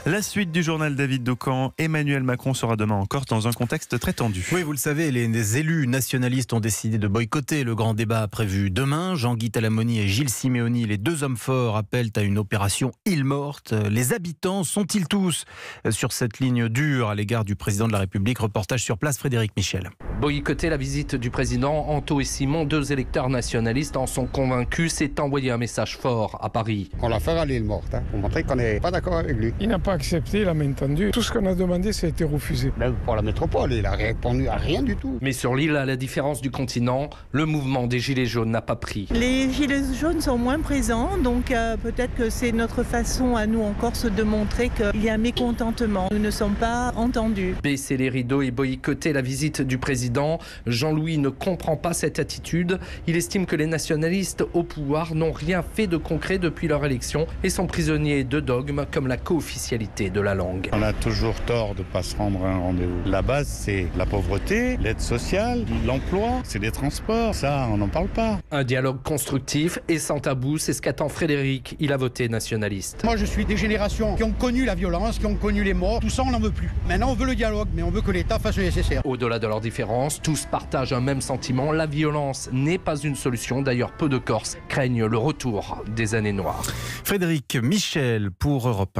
La suite du journal David Docamp. Emmanuel Macron sera demain en Corse dans un contexte très tendu. Oui, vous le savez, les élus nationalistes ont décidé de boycotter le grand débat prévu demain. Jean-Guy Talamoni et Gilles Simeoni, les deux hommes forts, appellent à une opération île morte. Les habitants sont-ils tous sur cette ligne dure à l'égard du président de la République? Reportage sur place, Frédéric Michel. Boycotter la visite du président, Anto et Simon, deux électeurs nationalistes, en sont convaincus. C'est envoyer un message fort à Paris. On la fera à l'île morte, pour montrer qu'on n'est pas d'accord avec lui. Il n'a pas accepté, il a main tendue. Tout ce qu'on a demandé, ça a été refusé. Même pour la métropole, il a répondu à rien du tout. Mais sur l'île, à la différence du continent, le mouvement des Gilets jaunes n'a pas pris. Les Gilets jaunes sont moins présents, donc peut-être que c'est notre façon à nous en Corse de montrer qu'il y a un mécontentement. Nous ne sommes pas entendus. Baisser les rideaux et boycotter la visite du président, Jean-Louis ne comprend pas cette attitude. Il estime que les nationalistes au pouvoir n'ont rien fait de concret depuis leur élection et sont prisonniers de dogmes comme la co-officialité de la langue. On a toujours tort de ne pas se rendre à un rendez-vous. La base, c'est la pauvreté, l'aide sociale, l'emploi, c'est les transports. Ça, on n'en parle pas. Un dialogue constructif et sans tabou, c'est ce qu'attend Frédéric. Il a voté nationaliste. Moi, je suis des générations qui ont connu la violence, qui ont connu les morts. Tout ça, on n'en veut plus. Maintenant, on veut le dialogue, mais on veut que l'État fasse le nécessaire. Au-delà de leurs différences, tous partagent un même sentiment. La violence n'est pas une solution. D'ailleurs, peu de Corses craignent le retour des années noires. Frédéric Michel pour Europe 1.